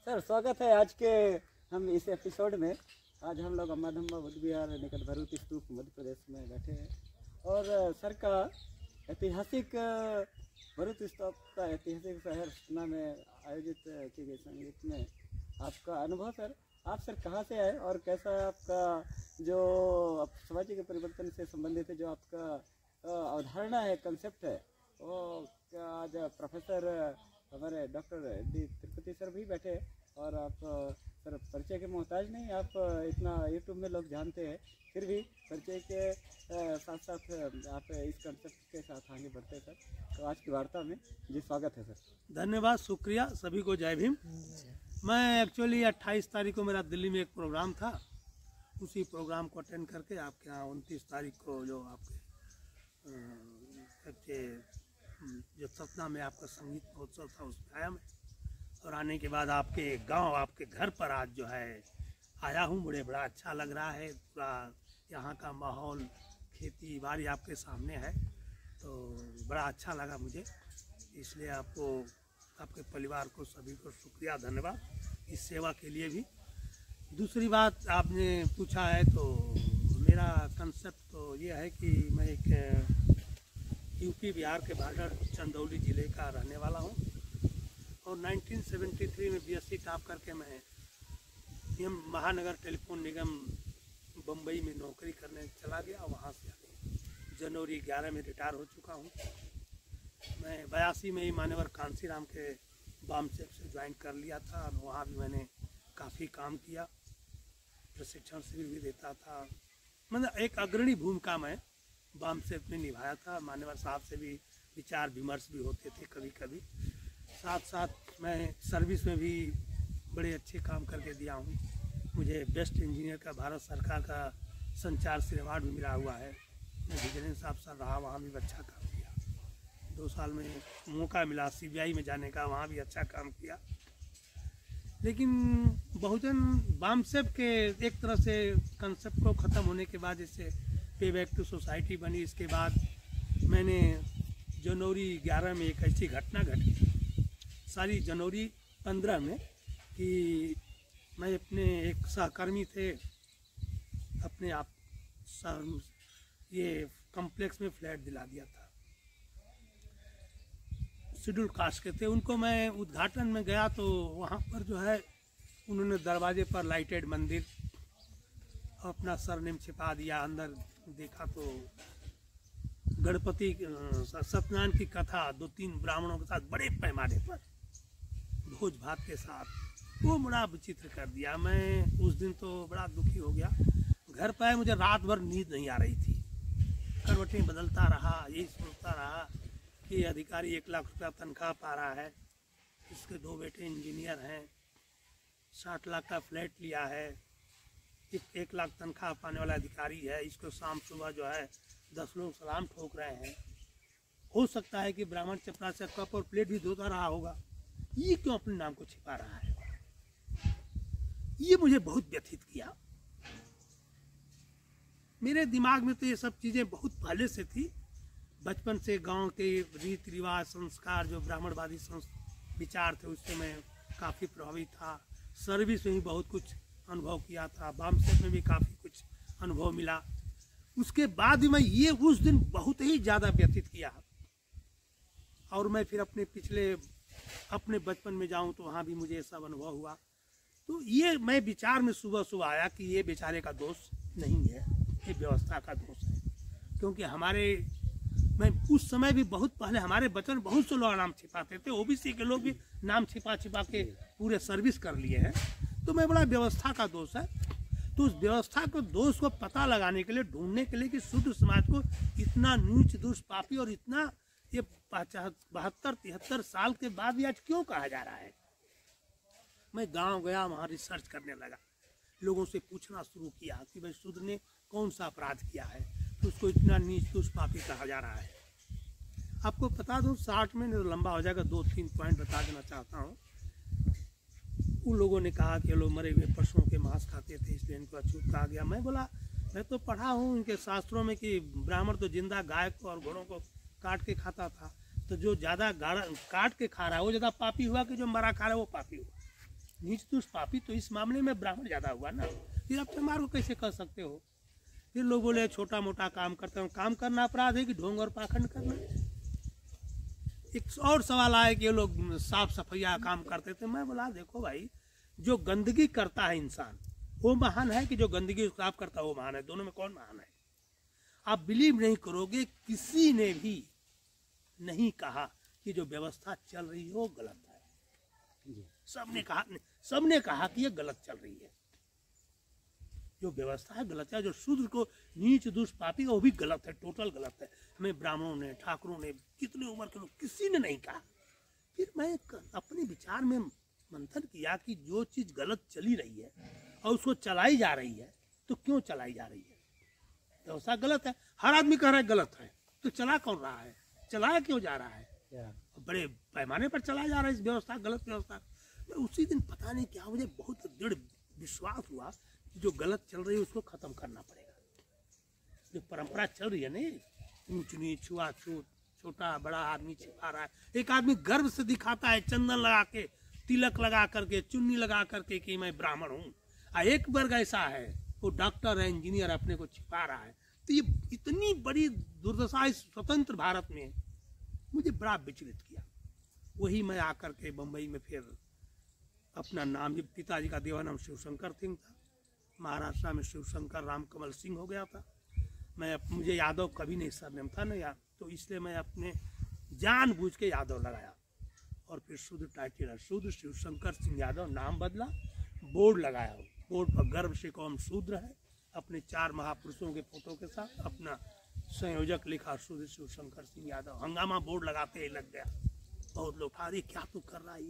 Sir स्वागत है आज के हम इस एपिसोड में। आज हम लोग अम्बाधम्बा बुद्ध विहार निकट भरूच स्तूप मध्य प्रदेश में बैठे हैं और सर का ऐतिहासिक भरूच स्तूप का ऐतिहासिक शहर सतना में आयोजित की गई संगीत में आपका अनुभव सर। आप सर कहाँ से आए और कैसा आपका जो समाज के परिवर्तन से संबंधित है जो आपका अवधारणा है, कंसेप्ट है, वो क्या आज प्रोफेसर हमारे डॉक्टर डी तिरुपति सर भी बैठे हैं और आप सर परिचय के मोहताज नहीं, आप इतना यूट्यूब में लोग जानते हैं, फिर भी परिचय के साथ साथ आप इस कंसेप्ट के साथ आगे बढ़ते हैं सर। तो आज की वार्ता में जी स्वागत है सर। धन्यवाद, शुक्रिया, सभी को जय भीम। मैं एक्चुअली 28 तारीख को मेरा दिल्ली में एक प्रोग्राम था, उसी प्रोग्राम को अटेंड करके आपके यहाँ 29 तारीख को जो आपके जो सतना में आपका संगीत महोत्सव था उसमें आया मैं। और आने के बाद आपके गांव, आपके घर पर आज जो है आया हूँ, मुझे बड़ा अच्छा लग रहा है। पूरा यहाँ का माहौल, खेती बाड़ी आपके सामने है, तो बड़ा अच्छा लगा मुझे। इसलिए आपको, आपके परिवार को, सभी को शुक्रिया, धन्यवाद इस सेवा के लिए भी। दूसरी बात आपने पूछा है, तो मेरा कंसेप्ट तो ये है कि मैं एक यूपी बिहार के बॉर्डर चंदौली ज़िले का रहने वाला हूँ और 1973 में बीएससी टॉप करके मैं महानगर टेलीफोन निगम बम्बई में नौकरी करने चला गया। वहाँ से जनवरी 11 में रिटायर हो चुका हूँ। मैं 82 में ही मान्यवर कांसीराम के बामसेप से ज्वाइन कर लिया था और वहाँ भी मैंने काफ़ी काम किया, प्रशिक्षण शिविर भी देता था। मतलब एक अग्रणी भूमिका मैं बामसेप में निभाया था। मान्यवर साहब से भी विचार विमर्श भी होते थे कभी कभी। साथ साथ मैं सर्विस में भी बड़े अच्छे काम करके दिया हूँ। मुझे बेस्ट इंजीनियर का भारत सरकार का संचार से अवार्ड भी मिला हुआ है। मैं विजिलेंस अफसर रहा, वहाँ भी अच्छा काम किया। 2 साल में मौका मिला सीबीआई में जाने का, वहाँ भी अच्छा काम किया। लेकिन बहुजन बामसेप के एक तरह से कंसेप्ट को ख़त्म होने के बाद जैसे पे बैक टू सोसाइटी बनी, इसके बाद मैंने जनवरी 11 में एक ऐसी घटना घटी, सारी जनवरी 15 में, कि मैं अपने एक सहकर्मी थे, अपने आप ये कॉम्प्लेक्स में फ्लैट दिला दिया था, शेड्यूल कास्ट के थे। उनको मैं उद्घाटन में गया तो वहाँ पर जो है उन्होंने दरवाजे पर लाइटेड मंदिर अपना सरनेम छिपा दिया। अंदर देखा तो गणपति सत्यनारायण की कथा 2-3 ब्राह्मणों के साथ बड़े पैमाने पर भोज भात के साथ, वो बड़ा विचित्र कर दिया। मैं उस दिन तो बड़ा दुखी हो गया। घर पर मुझे रात भर नींद नहीं आ रही थी, करवटें बदलता रहा, यही सोचता रहा कि अधिकारी 1 लाख रुपया तनख्वाह पा रहा है, इसके 2 बेटे इंजीनियर हैं, 60 लाख का फ्लैट लिया है, 1 लाख तनख्वाह पाने वाला अधिकारी है, इसको शाम सुबह जो है 10 लोग सलाम ठोक रहे हैं। हो सकता है कि ब्राह्मण चपड़ा से कप और प्लेट भी धोता रहा होगा, ये क्यों अपने नाम को छिपा रहा है? ये मुझे बहुत व्यथित किया। मेरे दिमाग में तो ये सब चीज़ें बहुत पहले से थी, बचपन से गांव के रीति रिवाज, संस्कार, जो ब्राह्मणवादी विचार थे, उससे मैं काफ़ी प्रभावित था। सर्विस में भी बहुत कुछ अनुभव किया था, बामसेप में भी काफ़ी कुछ अनुभव मिला। उसके बाद भी मैं ये उस दिन बहुत ही ज़्यादा व्यतीत किया। और मैं फिर अपने बचपन में जाऊं तो वहाँ भी मुझे ये सब अनुभव हुआ। तो ये मैं विचार में सुबह सुबह आया कि ये बेचारे का दोष नहीं है, ये व्यवस्था का दोष है। क्योंकि मैं उस समय भी बहुत पहले, हमारे बचपन बहुत से लोग नाम छिपाते थे, ओबीसी के लोग भी नाम छिपा के पूरे सर्विस कर लिए हैं। तो मैं बड़ा व्यवस्था का दोष है। तो उस व्यवस्था को दोष को पता लगाने के लिए, ढूंढने के लिए कि शुद्ध समाज को इतना नीच दुष्पापी और इतना ये 72-73 साल के बाद भी आज क्यों कहा जा रहा है। मैं गांव गया, वहाँ रिसर्च करने लगा, लोगों से पूछना शुरू किया कि भाई शुद्ध ने कौन सा अपराध किया है तो उसको इतना नीच दुष्पापी कहा जा रहा है। आपको बता दूँ, 60 में तो लंबा हो जाएगा, 2-3 पॉइंट बता देना चाहता हूँ। उन लोगों ने कहा कि लोग मरे हुए पशुओं के मांस खाते थे, इसलिए इनको अछूत कहा गया। मैं बोला, मैं तो पढ़ा हूँ इनके शास्त्रों में कि ब्राह्मण तो जिंदा गाय को और घोड़ों को काट के खाता था, तो जो ज़्यादा काट के खा रहा है वो ज़्यादा पापी हुआ कि जो मरा खा रहा है वो पापी हुआ। नीच दुष्ट पापी तो इस मामले में ब्राह्मण ज्यादा हुआ ना, फिर आप चमार को कैसे कह सकते हो? फिर लोग बोले छोटा मोटा काम करते हैं, काम करना अपराध है कि ढोंग और पाखंड करना? एक और सवाल आया कि ये लोग साफ सफाइया काम करते थे। मैं बोला देखो भाई, जो गंदगी करता है इंसान वो महान है कि जो गंदगी साफ करता है वो महान है? दोनों में कौन महान है? आप बिलीव नहीं करोगे, किसी ने भी नहीं कहा कि जो व्यवस्था चल रही है वो गलत है। सबने कहा कि ये गलत चल रही है, जो व्यवस्था है गलत है। जो शूद्र को नीच दुष्ट पापी वो भी गलत है, टोटल गलत है। हमें ब्राह्मणों ने, ठाकुरों ने, कितने उम्र के लोग, किसी ने नहीं कहा। फिर मैं अपने विचार में मंथन किया कि जो चीज गलत चली रही है और उसको चलाई जा रही है, तो क्यों चलाई जा रही है? व्यवस्था गलत है, हर आदमी कह रहा है गलत है, तो चला कौन रहा है? चलाया क्यों जा रहा है? बड़े पैमाने पर चलाया जा रहा है इस व्यवस्था, गलत व्यवस्था। मैं उसी दिन पता नहीं क्या मुझे बहुत दृढ़ विश्वास हुआ कि जो गलत चल रही है उसको खत्म करना पड़ेगा। जो परंपरा चल रही है ना, ऊंच नीच, छुआछूत, छोटा बड़ा आदमी छिपा रहा है। एक आदमी गर्व से दिखाता है, चंदन लगा के, तिलक लगा करके, चुन्नी लगा करके कि मैं ब्राह्मण हूँ। एक वर्ग ऐसा है, वो डॉक्टर है, इंजीनियर, अपने को छिपा रहा है। तो ये इतनी बड़ी दुर्दशा इस स्वतंत्र भारत में मुझे बड़ा विचलित किया। वही मैं आकर के बम्बई में फिर अपना नाम, पिताजी का देवा नाम शिवशंकर सिंह था, महाराष्ट्र में शिवशंकर रामकमल सिंह हो गया था। मुझे यादव कभी नहीं सरनेम था ना यार, तो इसलिए मैं अपने जानबूझ के यादव लगाया और फिर शूद्र टाइटल है, शूद्र शिवशंकर सिंह यादव नाम बदला, बोर्ड लगाया। बोर्ड पर गर्व से कौम शूद्र है, अपने 4 महापुरुषों के फोटो के साथ अपना संयोजक लिखा शूद्र शिवशंकर सिंह यादव। हंगामा बोर्ड लगाते ही लग गया। बहुत लोग अरे क्या तू कर रहा है,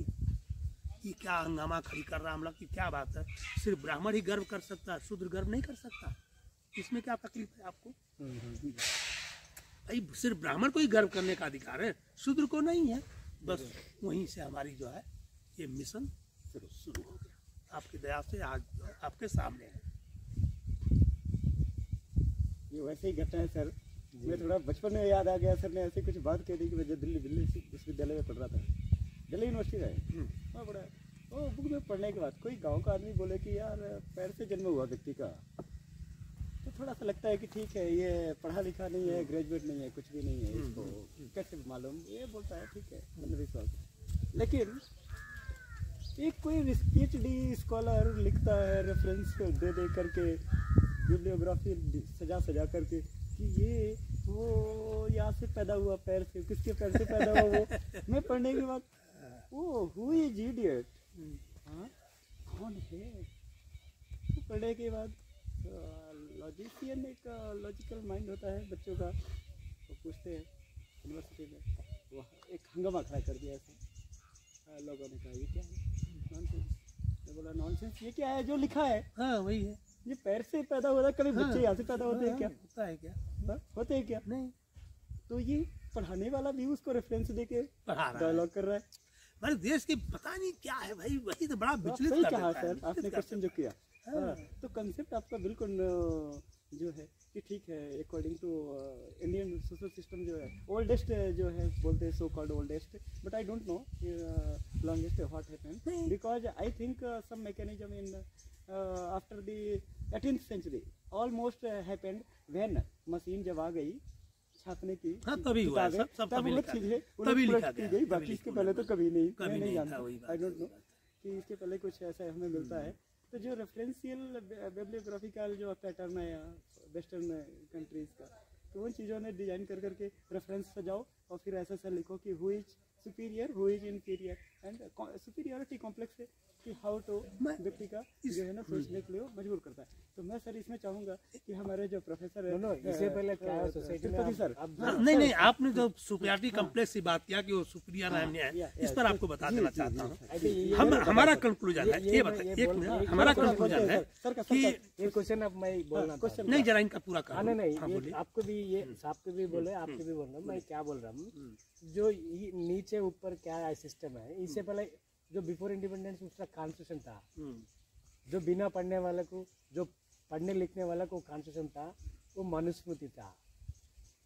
ये क्या हंगामा खड़ी कर रहा है? हम लोग की क्या बात है? सिर्फ ब्राह्मण ही गर्व कर सकता है, शूद्र गर्व नहीं कर सकता? इसमें क्या तकलीफ है आपको? भाई सिर्फ ब्राह्मण को ही गर्व करने का अधिकार है, शूद्र को नहीं है। बस वहीं से हमारी जो है ये मिशन शुरू हो गया। आपकी दया से आज आपके सामने है। ये वैसे ही घटना है सर। मैं थोड़ा बचपन में याद आ गया, सर ने ऐसे कुछ बात कह दी कि मैं जब दिल्ली विश्वविद्यालय में पढ़ रहा था, दिल्ली यूनिवर्सिटी है, वहाँ पढ़ा। वो बुक में पढ़ने के बाद कोई गांव का आदमी बोले कि यार पैर से जन्म हुआ व्यक्ति का, तो थोड़ा सा लगता है कि ठीक है, ये पढ़ा लिखा नहीं है, ग्रेजुएट नहीं है, कुछ भी नहीं है, इसको कैसे मालूम? ये बोलता है ठीक है, अंधविश्वास। लेकिन एक कोई PhD स्कॉलर लिखता है रेफरेंस दे दे करके, बिब्लियोग्राफी सजा करके कि ये वो यहाँ से पैदा हुआ, पैर से, किसके पैर से पैदा हुआ वो। मैं पढ़ने के बाद वो हु इज इडियट, हाँ कौन है? तो पढ़ने के बाद लॉजिशियन, एक लॉजिकल माइंड होता है बच्चों का, वो पूछते हैं यूनिवर्सिटी में, वो एक हंगामा खड़ा कर दिया ऐसा। लोगों ने कहा ये क्या है, नॉनसेंस। मैं बोला नॉनसेंस ये क्या है जो लिखा है? हाँ वही है, ये पैर से पैदा हो रहा है, कभी बच्चे यहाँ से पैदा होते हैं क्या? होता है क्या? होते हैं क्या? नहीं। तो ये पढ़ाने वाला भी उसको रेफरेंस देके पढ़ा रहा है, डायलॉग कर रहा है। हमारे देश के पता नहीं क्या है भाई, वही तो बड़ा विचलित सही कर कहा देता है, सर आपने क्वेश्चन जो किया। हाँ। तो कंसेप्ट आपका बिल्कुल जो है कि ठीक है, according to Indian social system जो है ओल्डेस्ट जो है बोलते हैं, so called oldest, but I don't know longest what happened, because I think some mechanism in after the 18th century almost happened when machine जब आ गई छापने की। हाँ, तभी हुआ है, सब तभी लिखा गया, तभी लिखा गया, गई, बाकी इसके पहले तो कभी नहीं, कभी मैं नहीं नहीं था, जानता, वही बात, आई डोंट नो वही बात। कि इसके पहले कुछ ऐसा हमें मिलता है। तो जो रेफरेंशियल बिब्लियोग्राफिकल जो पैटर्न है वेस्टर्न कंट्रीज का, तो उन चीज़ों ने डिजाइन कर करके रेफरेंस सजाओ और फिर ऐसा ऐसा लिखो कि who is superior, who is inferior, and superiority complex है कि हाउ टू व्यक्ति का जो है ना सोचने के लिए मजबूर करता है। तो मैं सर इसमें चाहूँगा कि हमारे जो प्रोफेसर है, इससे पहले क्या है सोसाइटी में सर नहीं, आपने जो सुपीरियरिटी कॉम्प्लेक्स की बात किया कि वो सुपीरियर है, इस पर आपको बता देना चाहता हूँ। हमारा कंक्लूजन है, ये बताइए, एक मिनट, हमारा कंक्लूजन है कि ये क्वेश्चन अब मैं बोलना क्वेश्चन नहीं, जरा इनका पूरा हाँ नहीं, आपको भी ये आपको भी बोले, आपके भी बोल रहा हूँ, मैं क्या बोल रहा हूँ, जो नीचे ऊपर क्या सिस्टम है, इससे पहले जो बिफोर इंडिपेंडेंस उसका कॉन्स्टिट्यूशन था, जो बिना पढ़ने वाले को, जो पढ़ने लिखने वाला को कॉन्स्टिट्यूशन था, वो मनुस्मृति था।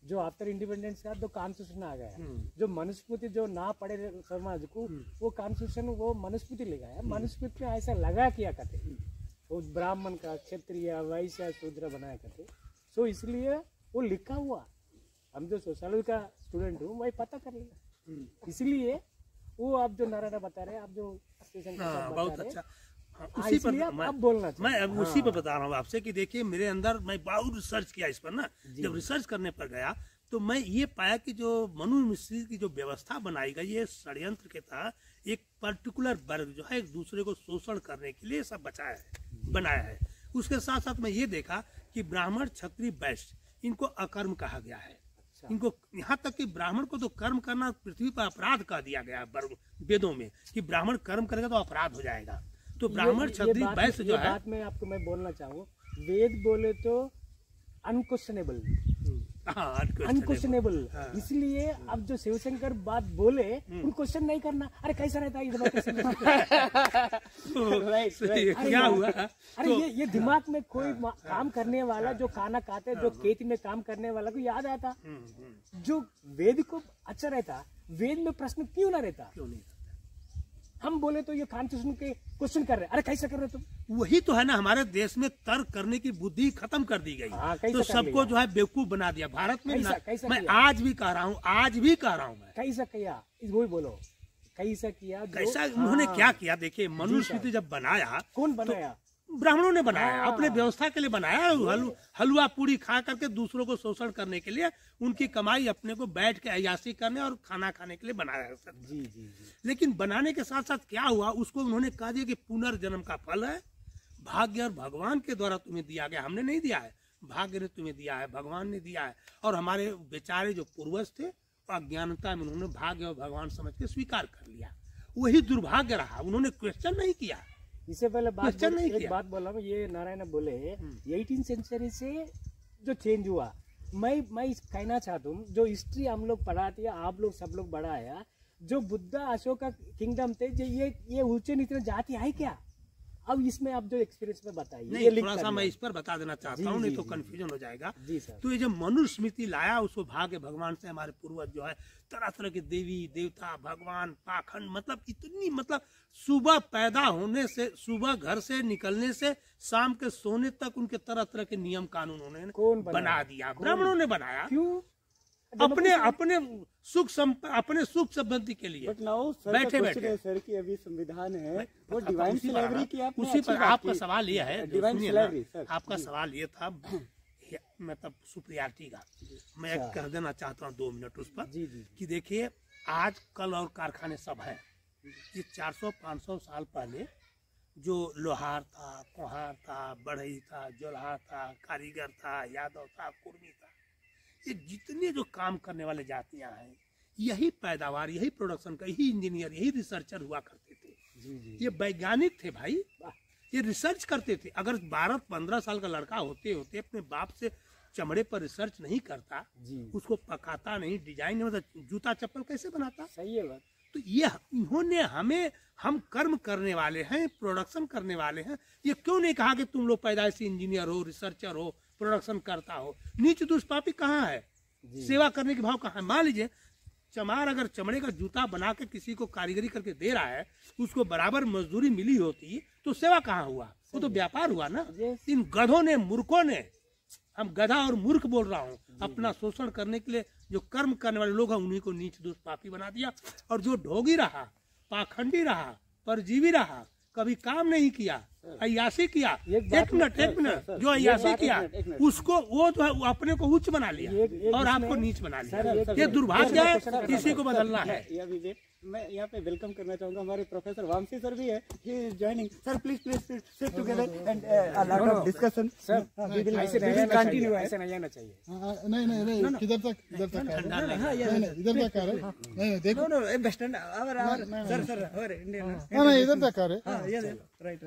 जो आफ्टर इंडिपेंडेंस का जो कॉन्स्टिट्यूशन आ गया, जो मनुस्मृति जो ना पढ़े समाज को वो कॉन्स्टिट्यूशन वो मनुस्मृति ले गया। मनुस्मृति में ऐसा लगा किया करते वो ब्राह्मण का क्षत्रिय वैश्य शूद्र बनाया करते। सो इसलिए वो लिखा हुआ, हम जो सोशल का स्टूडेंट हूँ वही पता कर लिया। इसलिए वो आप जो नारायण बता रहे हैं, आप जो स्टेशन बहुत अच्छा। उसी पर मैं अब उसी पर बता रहा हूँ आपसे कि देखिए मेरे अंदर मैं बहुत रिसर्च किया इस पर ना। जब रिसर्च करने पर गया तो मैं ये पाया कि जो मनुस्मृति की जो व्यवस्था बनाई गई ये षड्यंत्र के तहत एक पर्टिकुलर वर्ग जो है एक दूसरे को शोषण करने के लिए सब बनाया है। उसके साथ साथ मैं ये देखा कि ब्राह्मण क्षत्रिय वैश्य इनको अकर्म कहा गया है। इनको यहाँ तक कि ब्राह्मण को तो कर्म करना पृथ्वी पर अपराध कह दिया गया वेदों में कि ब्राह्मण कर्म करेगा तो अपराध हो जाएगा। तो ब्राह्मण क्षत्रिय वैश्य जो है, बात में आपको मैं बोलना चाहूँ, वेद बोले तो अनक्वेश्चनेबल, अनक्वेश्चनेबल। इसलिए अब जो शिवशंकर बात बोले उन क्वेश्चन नहीं करना। अरे कैसा रहता है क्या हुआ? अरे ये दिमाग में कोई काम करने वाला जो खाना खाते जो खेती में काम करने वाला को याद आता, जो वेद को अच्छा रहता, वेद में प्रश्न क्यों ना रहता? क्यों नहीं? हम बोले तो ये कॉन्स्टिट्यूशन के क्वेश्चन कर रहे हैं। अरे कैसे कर रहे तुम? वही तो है ना, हमारे देश में तर्क करने की बुद्धि खत्म कर दी गई। तो सबको जो है बेवकूफ बना दिया भारत में। मैं आज भी कह रहा हूँ मैं कैसा किया, वही बोलो कैसा किया। कैसा उन्होंने क्या किया? देखिए मनुस्मृति जब बनाया, कौन बनाया? ब्राह्मणों ने बनाया, अपने व्यवस्था के लिए बनाया। हलवा पूरी खा करके दूसरों को शोषण करने के लिए, उनकी कमाई अपने को बैठ के अय्याशी करने और खाना खाने के लिए बनाया। जी। लेकिन बनाने के साथ साथ क्या हुआ, उसको उन्होंने कहा दिया कि पुनर्जन्म का फल है, भाग्य और भगवान के द्वारा तुम्हें दिया गया, हमने नहीं दिया है, भाग्य ने तुम्हें दिया है, भगवान ने दिया है। और हमारे बेचारे जो पूर्वज थे अज्ञानता में उन्होंने भाग्य और भगवान समझ के स्वीकार कर लिया। वही दुर्भाग्य रहा, उन्होंने क्वेश्चन नहीं किया। इससे पहले एक बात बोल रहा हूँ, ये नारायण बोले 18th सेंचुरी से जो चेंज हुआ, मैं कहना चाहता हूँ जो हिस्ट्री हम लोग पढ़ाते हैं, आप लोग सब लोग बढ़ाया, जो बुद्ध अशोक का किंगडम थे, जो ये ऊंचे नीचे जाति है क्या? अब इसमें आप जो एक्सपीरियंस में बताइए। नहीं, थोड़ा सा मैं इस पर बता देना चाहता हूँ, नहीं तो कंफ्यूजन हो जाएगा। जी सर। तो ये जो मनुस्मृति लाया उसको भाग्य भगवान से हमारे पूर्वज जो है तरह तरह के देवी देवता भगवान पाखंड, मतलब इतनी, मतलब सुबह पैदा होने से, सुबह घर से निकलने से शाम के सोने तक उनके तरह तरह के नियम कानून उन्होंने बना दिया, ब्राह्मणों ने बनाया। क्यों? अपने सुख संपत्ति के लिए बैठे सर की अभी संविधान है वो डिवाइन स्लेवरी की। उसी पर आपका सवाल ये है, डिवाइन स्लेवरी सर, आपका सवाल ये था मतलब सुप्रियरिटी का। मैं कह देना चाहता हूँ 2 मिनट उस पर कि देखिए आज कल और कारखाने सब है। ये 400-500 साल पहले जो लोहार था, कुम्हार था, बढ़ई था, जोल्हा था, कारीगर था, यादव था, कुर्मी था, ये जितने जो काम करने वाले जातियां हैं, यही पैदावार, यही प्रोडक्शन का, यही इंजीनियर, यही रिसर्चर हुआ करते थे। ये वैज्ञानिक थे भाई, ये रिसर्च करते थे। अगर 12-15 साल का लड़का होते होते अपने बाप से चमड़े पर रिसर्च नहीं करता, उसको पकाता नहीं, डिजाइन नहीं, मतलब जूता चप्पल कैसे बनाता? सही है बात। तो ये इन्होंने हमें, हम कर्म करने वाले हैं, प्रोडक्शन करने वाले हैं, ये क्यों नहीं कहा कि तुम लोग पैदाइशी इंजीनियर हो, रिसर्चर हो, प्रोडक्शन करता हो? नीच दुष्पापी कहाँ है? सेवा करने के भाव कहाँ है? मान लीजिए चमार अगर चमड़े का जूता बना के किसी को कारीगरी करके दे रहा है, उसको बराबर मजदूरी मिली होती तो सेवा कहाँ हुआ? वो तो व्यापार हुआ ना। इन गधों ने, मूर्खों ने, हम गधा और मूर्ख बोल रहा हूँ, अपना शोषण करने के लिए जो कर्म करने वाले लोग हैं उन्हीं को नीच दुष्पापी बना दिया। और जो ढोगी रहा, पाखंडी रहा, परजीवी रहा, कभी काम नहीं किया, अय्याशी किया, एक मिनट, जो अय्याशी किया उसको वो जो है वो अपने को उच्च बना लिया और आपको नीच बना लिया। ये दुर्भाग्य है, किसी को बदलना है। मैं यहाँ पे वेलकम करना चाहूंगा हमारे प्रोफेसर वामसी सर भी है, he is joining. Sir please sit together and a lot of discussion. Sir we will continue, ऐसे नहीं आना चाहिए। नहीं किधर तक इधर तक आ रहे, नहीं देखो नो वेस्टर्न और सर और इंडियन, नहीं इधर तक आ रहे। राइट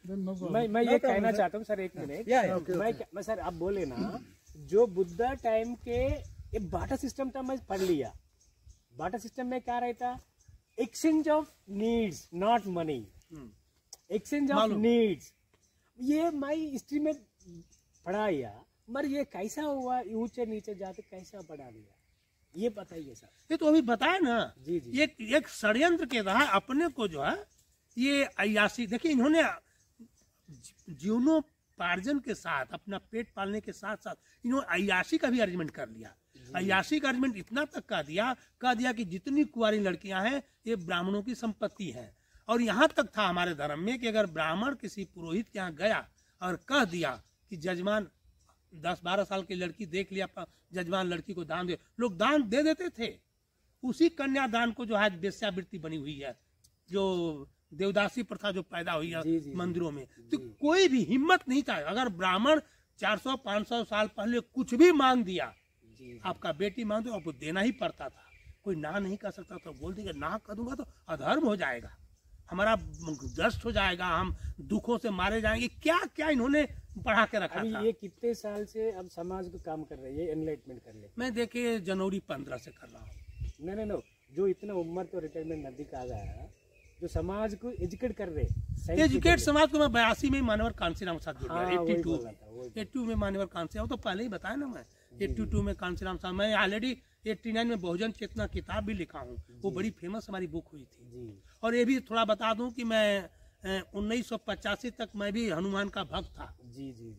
मैं ये कहना चाहता हूँ सर, एक मिनट। मैं सर आप बोले ना, जो बुद्धा टाइम के एक बाटा सिस्टम था, मैं पढ़ लिया। बाटा सिस्टम में क्या रहता? Exchange of needs, not money, exchange of needs. ये मैं हिस्ट्री में पढ़ाया, मगर ये कैसा हुआ, ऊंचे नीचे जाते कैसा बढ़ा दिया, ये बताइए सर। ये तो अभी बताया ना। जी जी। एक षड्यंत्र के तहत अपने को जो है ये अय्यासी, देखिए इन्होंने जीवनोपार्जन के साथ अपना पेट पालने के साथ साथ इन्होंने अय्यासी का भी अरेंजमेंट कर लिया। अय्यासी का अरेंजमेंट इतना तक कह दिया कि जितनी कुंवारी लड़कियां हैं ये ब्राह्मणों की संपत्ति है। और यहाँ तक था हमारे धर्म में कि अगर ब्राह्मण किसी पुरोहित के यहाँ गया और कह दिया कि जजमान 10-12 साल की लड़की देख लिया, जजमान लड़की को दान दे, लोग दान दे देते थे। उसी कन्यादान को जो है वेश्यावृत्ति बनी हुई है, जो देवदासी प्रथा जो पैदा हुई है मंदिरों में। तो कोई भी हिम्मत नहीं था, अगर ब्राह्मण 400-500 साल पहले कुछ भी मांग दिया, आपका बेटी मांग दो, आपको देना ही पड़ता था। कोई ना नहीं कर सकता था। बोल देंगे ना कर दूंगा तो अधर्म हो जाएगा, हमारा दस्त हो जाएगा, हम दुखों से मारे जाएंगे। क्या क्या इन्होंने बढ़ा के रखा था। ये कितने साल से अब समाज को काम कर रहे हैं, ये एनलाइटमेंट कर ले? मैं देखिए जनवरी 15 से कर रहा हूँ। नहीं, जो इतना उम्र तो रिटायरमेंट नजदीक आ गया, जो समाज को एजुकेट कर रहे, एजुकेट समाज को मैं 82 में मानवर कांसीराम के साथ जुड़ गया। 82 में मानवर कांसीराम, तो पहले ही बताया ना मैं। 82 में कांसीराम साहब, मैं ऑलरेडी 89 में बहुजन चेतना किताब भी लिखा हूँ, वो बड़ी फेमस हमारी बुक हुई थी। और ये भी थोड़ा बता दूं कि मैं 1985 तक मैं भी हनुमान का भक्त था। जी।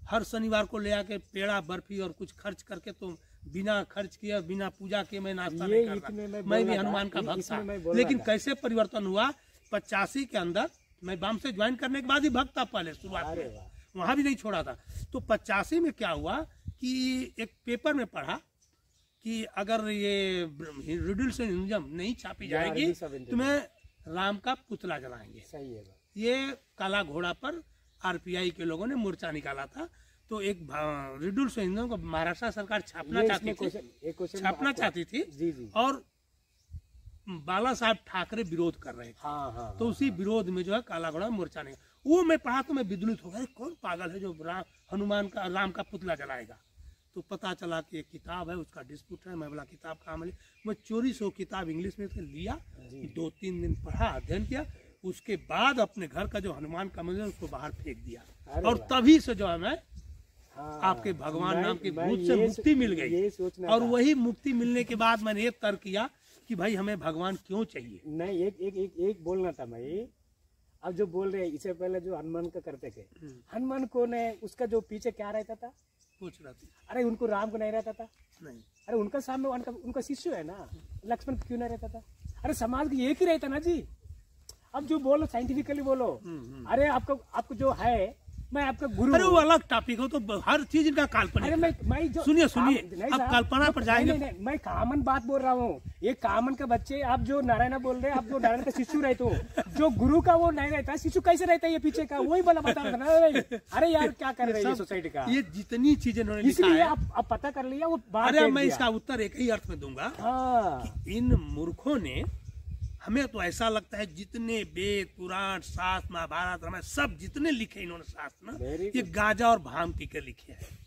हर शनिवार को ले आके पेड़ा बर्फी और कुछ खर्च करके, तो बिना खर्च किए बिना पूजा के मैं नाश्ता नहीं करता। मैं भी हनुमान का भक्त था। लेकिन कैसे परिवर्तन हुआ 85 के अंदर, मैं बाम से ज्वाइन करने के बाद ही भक्त था पहले शुरुआत में, वहां भी नहीं छोड़ा था। तो 85 में क्या हुआ कि एक पेपर में पढ़ा कि अगर ये रिडल्स एंड हिंदुइज्म नहीं छापी जाएगी तो मैं राम का पुतला जलाएंगे। सही है। ये काला घोड़ा पर आरपीआई के लोगों ने मोर्चा निकाला था। तो एक रिडल्स एंड हिंदुइज्म को महाराष्ट्र सरकार छापना चाहती थी और बाला साहब ठाकरे विरोध कर रहे थे। तो उसी विरोध में जो है काला घोड़ा मोर्चा नहीं, वो मैं पढ़ा तो मैं विद्युत हो गया, कौन पागल है जो हनुमान का राम का पुतला जलाएगा। तो पता चला कि एक किताब है, उसका डिस्प्यूट है। मैं बोला किताब कहाँ मिली? मैं चोरी से वो किताब इंग्लिश में से लिया, 2-3 दिन पढ़ा, अध्ययन किया, उसके बाद अपने घर का जो हनुमान का मंदिर उसको बाहर फेंक दिया। और तभी से जो है मैं आपके भगवान नाम के भूत से मुक्ति मिल गई। और वही मुक्ति मिलने के बाद मैंने ये तर्क किया कि भाई हमें भगवान क्यों चाहिए। नहीं, एक बोलना था मैं। अब जो बोल रहे हैं, इससे पहले जो हनुमान का करते थे, हनुमान कौन है? उसका जो पीछे क्या रहता था? पूछ रहा थी। अरे उनको राम को नहीं रहता था? नहीं। अरे उनका सामने उनका शिष्य है ना, लक्ष्मण क्यों नहीं रहता था? अरे समाज की एक ही रहता ना जी। अब जो बोलो साइंटिफिकली बोलो। अरे आपको जो है, मैं आपका गुरु। अरे वो अलग टॉपिक हो, तो हर चीज इनका काल्पनिक। अरे मैं जो सुनिए अब कल्पना पर जाएंगे। नहीं, मैं कॉमन बात बोल रहा हूँ। ये कॉमन का बच्चे, आप जो नारायण बोल रहे हैं, आप जो नारायण का शिशु रहते हो, जो गुरु का वो नहीं रहता, शिशु कैसे रहता है? ये पीछे का वही बोला बता रहा था ना। अरे यार क्या कर रहे हैं सोसाइटी का? ये जितनी चीजें इन्होंने लिखा इसलिए है, आप पता कर लिया वो बात। अरे मैं इसका उत्तर एक ही अर्थ में दूंगा कि इन मूर्खों ने, हमें तो ऐसा लगता है जितने वेद पुराण शास्त्र महाभारत रामायण सब जितने लिखे इन्होंने शास्त्र ना, ये गांजा और भांग पी के लिखे हैं।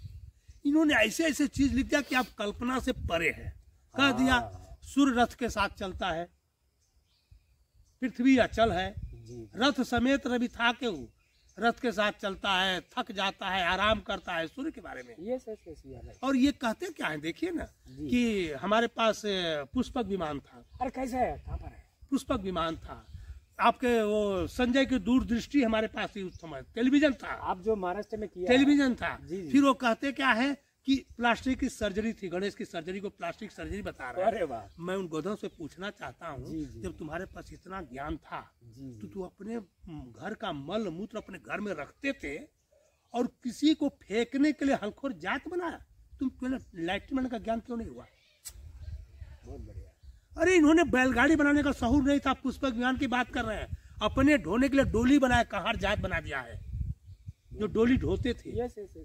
इन्होंने ऐसे ऐसे चीज लिख दिया कि आप कल्पना से परे है। कह दिया सूर्य रथ के साथ चलता है, पृथ्वी अचल है, रथ समेत रवि था के रथ के साथ चलता है, थक जाता है, आराम करता है, सूर्य के बारे में। और ये कहते क्या है, देखिए ना कि हमारे पास पुष्पक विमान था। अरे कैसे है, कहाँ पर है? पुष्पक विमान था। आपके वो संजय की दूरदृष्टि हमारे पास थी उस समय। टेलीविजन था, आप जो महाराष्ट्र में किया टेलीविजन था। फिर वो कहते क्या है कि प्लास्टिक की सर्जरी थी, गणेश की सर्जरी को प्लास्टिक सर्जरी बता रहा है। मैं उन गोधों से पूछना चाहता हूँ, जब तुम्हारे पास इतना ज्ञान था तो तू अपने घर का मल मूत्र अपने घर में रखते थे और किसी को फेंकने के लिए हलखोर जात बनाया? तुम पहले लाइटमैन का ज्ञान क्यों नहीं हुआ? बहुत बढ़िया। अरे इन्होंने बैलगाड़ी बनाने का सहूर नहीं था। पुष्पक विमान की बात कर रहे हैं। अपने ढोने के लिए डोली बनाया, कहार जात बना दिया है, जो डोली ढोते थे।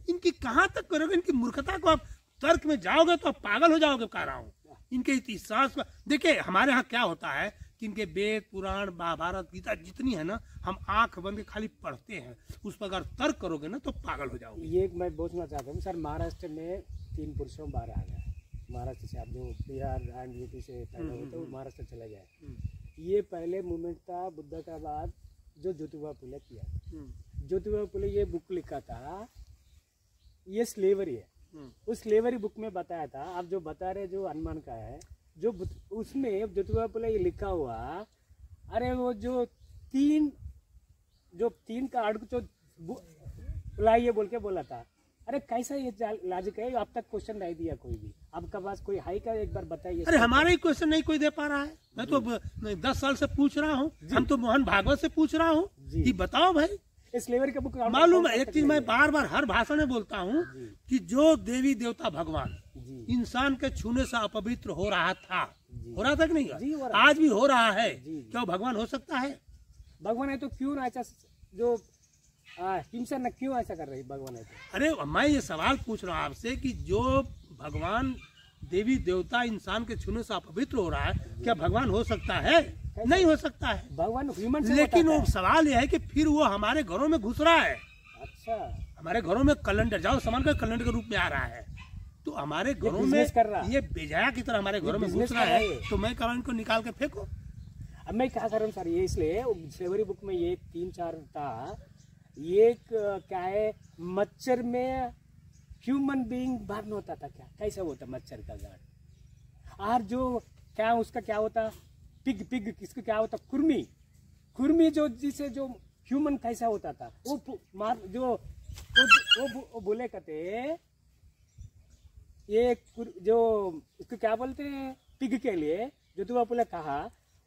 इनकी कहाँ तक करोगे? इनकी मूर्खता को आप तर्क में जाओगे तो आप पागल हो जाओगे। कह रहा हूँ इनके इतिहास का देखिए। हमारे यहाँ क्या होता है कि इनके वेद पुराण महाभारत गीता जितनी है ना, हम आंख बंद के खाली पढ़ते हैं। उस पर अगर तर्क करोगे ना तो पागल हो जाओगे। ये मैं पूछना चाहता हूँ सर, महाराष्ट्र में 3 पुरुषों 12 आ गए। महाराष्ट्र से आप जो बिहार एंड यूपी से पैदा हुए थे वो महाराष्ट्र चले गए। ये पहले मूवमेंट था बुद्ध का बाद जो ज्योतिबा फुले किया। ज्योतिबा फुले ये बुक लिखा था, ये स्लेवरी है। उस स्लेवरी बुक में बताया था, आप जो बता रहे जो हनुमान का है, जो उसमें जो बोला ये लिखा हुआ, अरे वो जो तीन का आर्ट जो लाइए बोल के बोला था, अरे कैसा ये लॉजिक है? अब तक क्वेश्चन नहीं दिया कोई भी, आपका पास कोई हाई का एक बार बताइए। अरे हमारा ही क्वेश्चन नहीं कोई दे पा रहा है। मैं तो 10 साल से पूछ रहा हूँ, हम तो मोहन भागवत से पूछ रहा हूँ कि बताओ भाई। स्लेवरी का बुक मालूम है एक चीज, मैं बार बार हर भाषण में बोलता हूँ कि जो देवी देवता भगवान इंसान के छूने से अपवित्र हो रहा था, हो रहा था कि नहीं, आज भी हो रहा है, क्या भगवान हो सकता है? भगवान है तो क्यों ना ऐसा जो हिंसा न क्यों ऐसा कर रही भगवान है तो? अरे मैं ये सवाल पूछ रहा हूँ आपसे कि जो भगवान देवी देवता इंसान के छूने से अपवित्र हो रहा है, क्या भगवान हो सकता है? नहीं हो सकता है भगवान ह्यूमन से। लेकिन वो सवाल यह है कि फिर वो हमारे घरों में घुस रहा है। अच्छा, हमारे घरों में कैलेंडर, जाओ सामान का कैलेंडर के रूप में आ रहा है, तो हमारे घरों में ये बेजाया की तरह हमारे घरों में घुस रहा है, तो मैं कहा इनको निकाल के फेंको। अब मैं क्या कर रहा हूँ सर, ये इसलिए स्लेवरी बुक में ये 3-4 था। एक क्या है, मच्छर में ह्यूमन बीइंग बर्न होता था, क्या कैसा होता मच्छर का गार्ड, और जो क्या उसका क्या होता, पिग किसको क्या होता, कुर्मी जो जिसे जो ह्यूमन कैसा होता था, वो मार जो वो बोले कहते ये जो इसको क्या बोलते हैं पिग के लिए, जो तू आपने कहा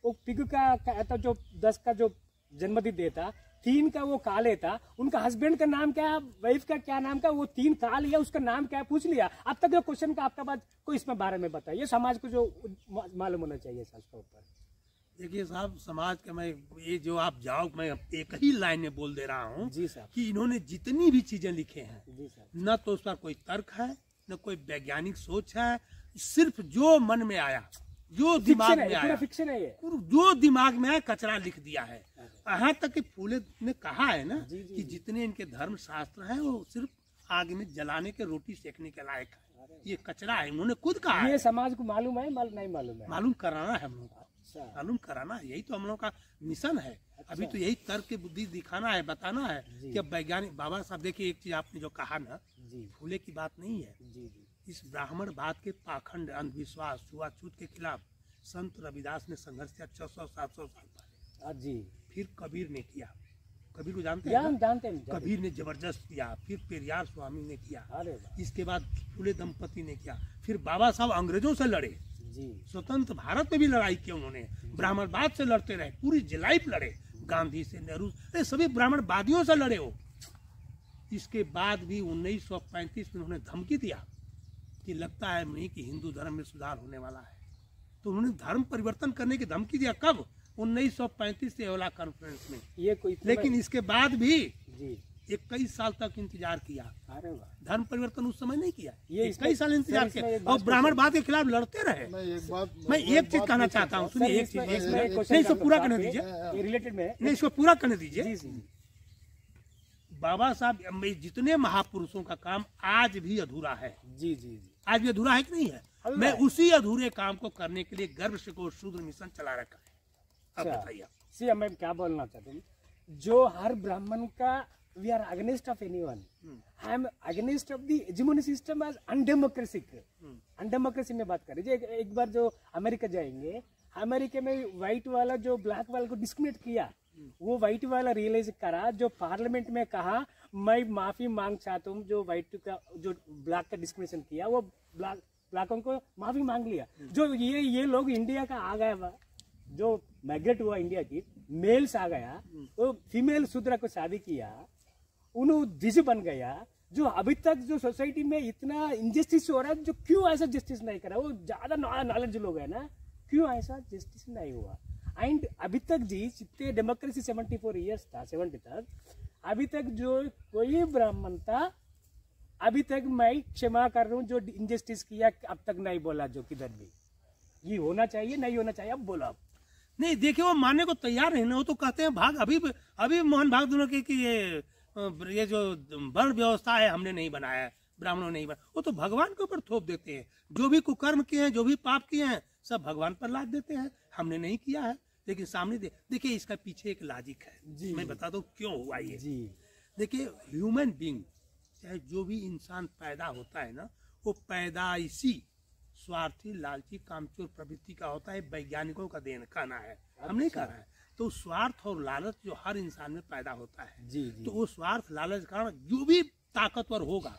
वो पिग का तो जो 10 का जो जन्मदिन देता, 3 का वो काले था, उनका हस्बैंड का नाम क्या है, वाइफ का क्या नाम का, वो 3 काल लिया, उसका नाम क्या है पूछ लिया। अब तक जो क्वेश्चन का आपका बात कोई इसमें बारे में बताइए, समाज को जो मालूम होना चाहिए सर के ऊपर। देखिए साहब, समाज का मैं ये जो आप जाओ, मैं एक ही लाइन में बोल दे रहा हूँ जी सर, कि इन्होंने जितनी भी चीजें लिखे हैं, जी सर, न तो उस पर कोई तर्क है, न कोई वैज्ञानिक सोच है, सिर्फ जो मन में आया, जो दिमाग में आया, फिक्शन है ये, जो दिमाग में आया कचरा लिख दिया है। यहाँ तक कि फूले ने कहा है ना कि जितने इनके धर्म शास्त्र हैं वो सिर्फ आग में जलाने के, रोटी सेकने के लायक है, ये कचरा है, उन्होंने खुद कहा। ये समाज को मालूम है, नहीं मालूम है, मालूम कराना है हम लोग को, मालूम कराना है, यही तो हम लोग का मिशन है। अभी तो यही तर्क की बुद्धि दिखाना है, बताना है कि अब वैज्ञानिक बाबा साहब, देखिए एक चीज आपने जो कहा ना, फूले की बात नहीं है, इस ब्राह्मणवाद के पाखंड, अंधविश्वास, छुआछूत के खिलाफ संत रविदास ने संघर्ष किया 600-700 साल पहले जी। फिर कबीर ने किया, कबीर को जानते हैं? कबीर ने जबरदस्त किया, फिर पेरियार स्वामी ने किया, इसके बाद फूले दंपति ने किया, फिर बाबा साहब अंग्रेजों से लड़े जी, स्वतंत्र भारत में भी लड़ाई की उन्होंने, ब्राह्मणवाद से लड़ते रहे, पूरी लाइफ लड़े, गांधी से, नेहरू से, सभी ब्राह्मणवादियों से लड़े हो। इसके बाद भी 1935 में उन्होंने धमकी दिया कि लगता है नहीं कि हिंदू धर्म में सुधार होने वाला है, तो उन्होंने धर्म परिवर्तन करने की धमकी दिया। कब? 1935 से एवला कॉन्फ्रेंस में। ये कोई लेकिन इसके बाद भी 21 साल तक इंतजार किया, धर्म परिवर्तन उस समय नहीं किया, ये 21 साल इंतजार किया और ब्राह्मणवाद के खिलाफ लड़ते रहे। मैं एक चीज कहना चाहता हूँ, सुनिए एक चीज, नहीं इसको पूरा करने दीजिए, रिलेटेड में नहीं इसको पूरा करने दीजिए। बाबा साहब जितने महापुरुषों का काम आज भी अधूरा है, जी, आज भी अधूरा है कि नहीं है? मैं उसी अधूरे काम को करने के लिए गर्व से को शूद्र मिशन चला रखा है। अब बताइए। मैं क्या बोलना चाहता हूँ, जो हर ब्राह्मण का we are against of anyone. I am against of the hegemony system as undemocratic. अनडेमोक्रेसी में बात कर रही है। एक बार जो अमेरिका जाएंगे, अमेरिका में व्हाइट वाला जो ब्लैक वाला को डिस्क्रिमिनेट किया, वो व्हाइट वाला रियलाइज करा, जो पार्लियामेंट में कहा मैं माफी मांग चाहता हूँ, जो व्हाइट का जो ब्लैक का डिस्क्रिमिनेशन किया, वो ब्लैकों को माफी मांग लिया। जो ये लोग इंडिया का आ गया, जो माइग्रेट हुआ इंडिया की, मेल्स आ गया, वो फीमेल शूद्र को शादी किया, उन्होंने द्विज बन गया। जो अभी तक जो सोसाइटी में इतना इनजस्टिस हो रहा है, जो क्यों ऐसा जस्टिस नहीं करा, वो ज्यादा नॉलेज लोग है ना, क्यों ऐसा जस्टिस नहीं हुआ। एंड अभी तक जी जितने डेमोक्रेसी 74 ईयर्स था, 70 तक, अभी तक जो कोई ब्राह्मण था, अभी तक मैं क्षमा कर रहा हूँ, जो इनजस्टिस किया अब तक नहीं बोला, जो किधर भी ये होना चाहिए नहीं होना चाहिए, अब बोला। नहीं देखिए, वो मानने को तैयार है ना, वो तो कहते हैं भाग, अभी मोहन भाग दोनों की कि ये जो वर्ण व्यवस्था है हमने नहीं बनाया है, ब्राह्मणों ने नहीं बनाया, वो तो भगवान के ऊपर थोप देते हैं। जो भी कुकर्म किए हैं, जो भी पाप किए हैं, सब भगवान पर लाद देते हैं, हमने नहीं किया है। लेकिन सामने देखिए, इसका पीछे एक लॉजिक है, मैं बताता हूँ क्यों हुआ ये। देखिए, ह्यूमन बीइंग चाहे जो भी इंसान पैदा होता है ना, वो पैदाइशी स्वार्थी, लालची, कामचोर प्रवृत्ति का होता है। वैज्ञानिकों का देन कहना है, हम नहीं कह रहे हैं। तो स्वार्थ और लालच जो हर इंसान में पैदा होता है, जी जी तो वो स्वार्थ लालच का कारण जो भी ताकतवर होगा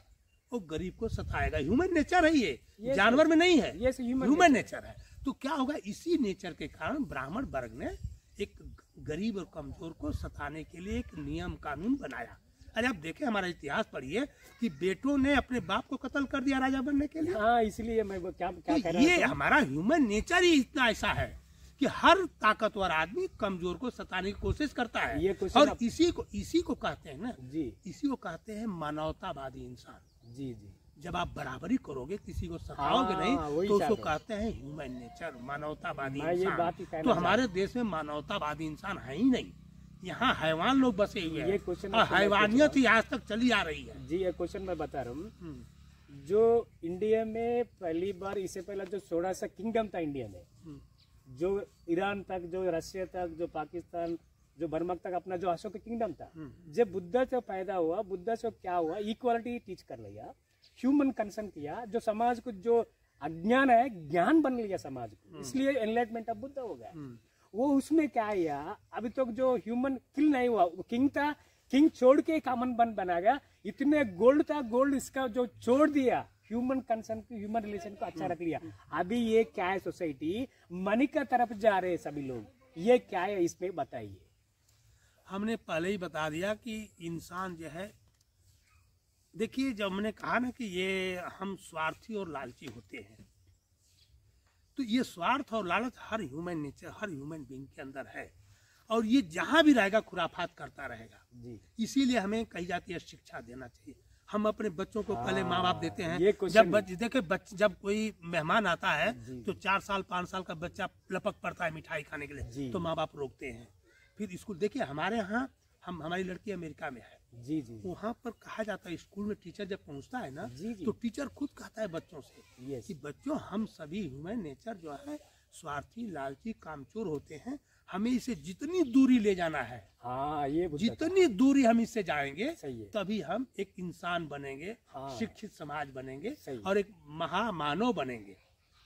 वो गरीब को सताएगा। ह्यूमन नेचर है ये जानवर में नहीं है, ये ह्यूमन नेचर है। तो क्या होगा, इसी नेचर के कारण ब्राह्मण वर्ग ने एक गरीब और कमजोर को सताने के लिए एक नियम कानून बनाया। अरे आप देखें, हमारा इतिहास पढ़िए कि बेटों ने अपने बाप को कत्ल कर दिया राजा बनने के लिए। हाँ, इसलिए मैं वो क्या तो कह रहा ये था। हमारा ह्यूमन नेचर ही इतना ऐसा है कि हर ताकतवर आदमी कमजोर को सताने की कोशिश करता है। ये क्वेश्चन और इसी को कहते हैं ना, जी इसी को कहते हैं मानवतावादी इंसान। जी जी जब आप बराबरी करोगे, किसी को सताओगे हाँ, नहीं, वही तो उसको चाहते हैं। कहते हैं ह्यूमन नेचर, मानवतावादी मैं ये बात ही इंसान। कहना तो हमारे देश में मानवतावादी इंसान है ही नहीं। यहाँ हैवान लोग बसे हुए ये हैं क्वेश्चन और आपको मैं हैवानियत ही आज तक चली आ रही है। जी, ये क्वेश्चन मैं बता रहा हूँ। हम्म, जो इंडिया में पहली बार, इससे पहले जो थोड़ा सा किंगडम था इंडिया में, जो ईरान तक, जो रशिया तक, जो पाकिस्तान, जो बर्मा तक अपना जो अशोक किंगडम था, जब बुद्ध से पैदा हुआ, बुद्ध से क्या हुआ, इक्वालिटी टीच कर लिया, ह्यूमन कंसर्न किया, जो समाज को जो अज्ञान है ज्ञान बन लिया समाज को, इसलिए एनलाइटमेंट ऑफ बुद्ध हो गया। वो उसमें क्या किया, अभी तक तो जो ह्यूमन किल नहीं हुआ, किंग था, किंग छोड़ के कॉमन बना गया। इतने गोल्ड था, गोल्ड इसका जो छोड़ दिया, ह्यूमन कंसर्न को, ह्यूमन रिलेशन को अच्छा रख लिया। अभी ये क्या है, सोसाइटी मनी का तरफ जा रहे हैं सभी लोग। ये क्या है, इसमें बताइए। हमने पहले ही बता दिया कि इंसान जो है, देखिए जब हमने कहा ना कि ये हम स्वार्थी और लालची होते हैं, तो ये स्वार्थ और लालच हर ह्यूमन नेचर, हर ह्यूमन बीइंग के अंदर है। और ये जहां भी रहेगा खुराफात करता रहेगा। जी, इसीलिए हमें कही जाती है शिक्षा देना चाहिए। हम अपने बच्चों को पहले माँ बाप देते ये हैं। क्वेश्चन देखिए जब कोई मेहमान आता है जी। तो 4 साल 5 साल का बच्चा लपक पड़ता है मिठाई खाने के लिए, जी। तो माँ बाप रोकते हैं। फिर स्कूल, देखिए हमारे यहाँ, हमारी लड़की अमेरिका में है, जी जी वहाँ पर कहा जाता है, स्कूल में टीचर जब पहुँचता है ना, जी, जी। तो टीचर खुद कहता है बच्चों से यस, कि बच्चों, हम सभी ह्यूमन नेचर जो है स्वार्थी, लालची, कामचोर होते हैं। हमें इसे जितनी दूरी ले जाना है, हाँ, ये बुद्ध था। जितनी दूरी हम इससे जाएंगे, सही है। तभी हम एक इंसान बनेंगे, हाँ। शिक्षित समाज बनेंगे सही। और एक महामानव बनेंगे।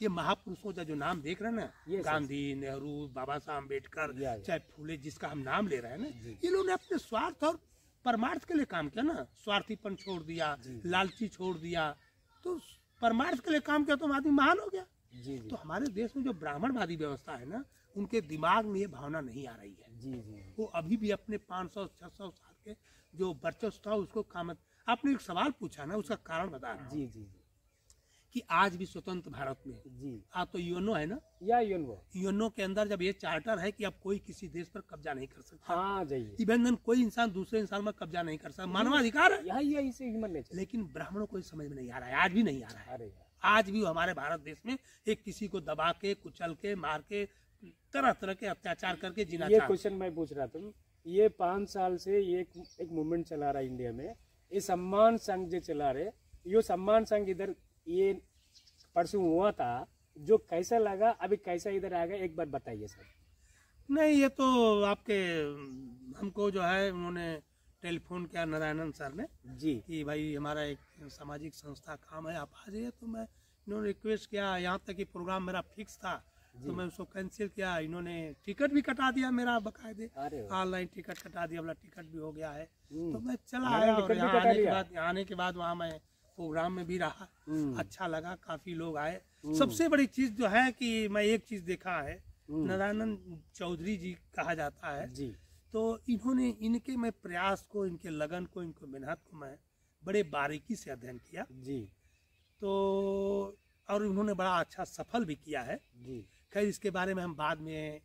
ये महापुरुषों का जो नाम देख रहे हैं ना, Yes, गांधी, नेहरू, बाबा साहब अम्बेडकर, या। चाहे फूले, जिसका हम नाम ले रहे हैं ना, जी। ये लोगों ने अपने स्वार्थ और परमार्थ के लिए काम किया ना। स्वार्थीपन छोड़ दिया, लालची छोड़ दिया, तो परमार्थ के लिए काम किया, तो आदमी महान हो गया। जी जी तो हमारे देश में जो ब्राह्मणवादी व्यवस्था है ना, उनके दिमाग में ये भावना नहीं आ रही है। जी जी वो अभी भी अपने 500-600 साल के जो वर्चस्व था उसको काम। आपने एक सवाल पूछा ना, उसका कारण बता रहा हूं जी जी कि आज भी स्वतंत्र भारत में, जी, आप तो यूएनओ है ना, या यूएनओ, यूएनओ के अंदर जब ये चार्टर है कि अब कोई किसी देश पर कब्जा नहीं कर सकता, हाँ जाइए, इवन कोई इंसान दूसरे इंसान पर कब्जा नहीं कर सकता, मानवाधिकार है। यही है, इसे ह्यूमन नेचर। लेकिन ब्राह्मणों को ये समझ में नहीं आ रहा है, आज भी नहीं आ रहा है। अरे यार, आज भी हमारे भारत देश में एक किसी को दबा के, कुचल के, मार के, तरह तरह के अत्याचार करके जीना ये चाहते। क्वेश्चन मैं पूछ रहा था। ये 5 साल से ये एक मूवमेंट चला रहा है इंडिया में, ये सम्मान संघ जो चला रहे, ये सम्मान संघ इधर ये परसों हुआ था, जो कैसा लगा, अभी कैसा इधर आ गया, एक बार बताइए सर। नहीं, ये तो आपके, हमको जो है उन्होंने टेलीफोन किया नारायणन सर ने जी कि भाई हमारा एक सामाजिक संस्था काम है, आप आ जाइए। तो मैं, इन्होंने रिक्वेस्ट किया, यहाँ तक कि प्रोग्राम मेरा फिक्स था तो मैं उसको कैंसिल किया। इन्होंने टिकट भी कटा दिया मेरा बकायदे, अरे वाह। ऑनलाइन टिकट कटा दिया, वाला टिकट भी हो गया है। हम्म। तो मैं चला मैंने आया, टिकट और भी यहाँ कटा आने के लिया। बाद, वहाँ मैं प्रोग्राम में भी रहा, हम्म। अच्छा लगा, काफी लोग आए। सबसे बड़ी चीज जो है कि मैं एक चीज देखा है, नारायणन चौधरी जी कहा जाता है, जी तो इन्होंने, इनके मैं प्रयास को, इनके लगन को, इनको मेहनत को मैं बड़े बारीकी से अध्ययन किया। जी तो और उन्होंने बड़ा अच्छा सफल भी किया है। जी, खैर इसके बारे में हम बाद में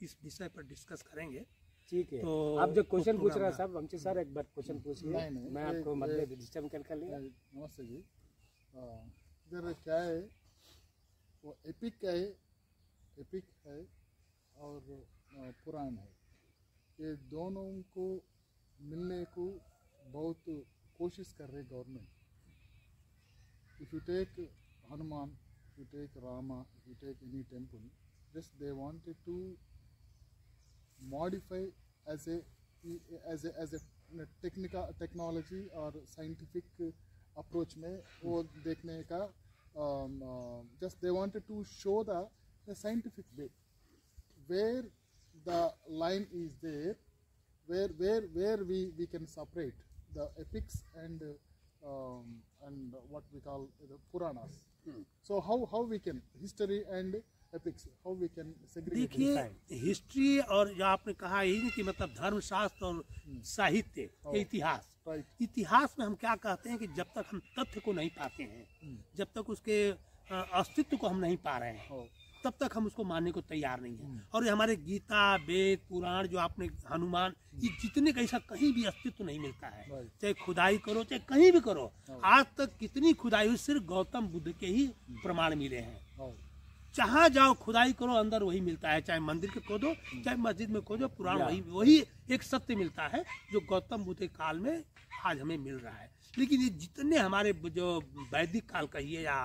इस विषय पर डिस्कस करेंगे। ठीक है। तो आप जो क्वेश्चन पूछ रहे हैं हाँ। साहब, वंशी सर एक बार क्वेश्चन पूछिए, नहीं, मैं ये- आपको मतलब डिस्टर्ब कर लिया। नमस्ते जी। इधर क्या है, वो एपिक है, एपिक है और पुराण है, ये दोनों को मिलने को बहुत कोशिश कर रहे government. If you take Hanuman, if you take Rama, if you take any temple, just they wanted to modify as a as a technology और साइंटिफिक अप्रोच में वो देखने का just they wanted to show the scientific way where the line is there, where we can separate the epics and what we call the Puranas. So how we can history and epics, how we can segregate. देखिए history और जो आपने कहा यही कि मतलब धर्मशास्त्र और साहित्य के इतिहास, Right. इतिहास में हम क्या कहते हैं कि जब तक हम तथ्य को नहीं पाते हैं, जब तक उसके अस्तित्व को हम नहीं पा रहे हैं, तब तक हम उसको मानने को तैयार नहीं है। और ये हमारे गीता, वेद, पुराण, जो आपने हनुमान, ये जितने का ऐसा कहीं भी अस्तित्व नहीं मिलता है। चाहे खुदाई करो, चाहे कहीं भी करो, आज तक कितनी खुदाई हुई, सिर्फ गौतम बुद्ध के ही प्रमाण मिले हैं। जहाँ जाओ खुदाई करो, अंदर वही मिलता है। चाहे मंदिर के खोदो, चाहे मस्जिद में खोदो, पुराण वही एक सत्य मिलता है जो गौतम बुद्ध के काल में आज हमें मिल रहा है। लेकिन ये जितने हमारे जो वैदिक काल कहिए या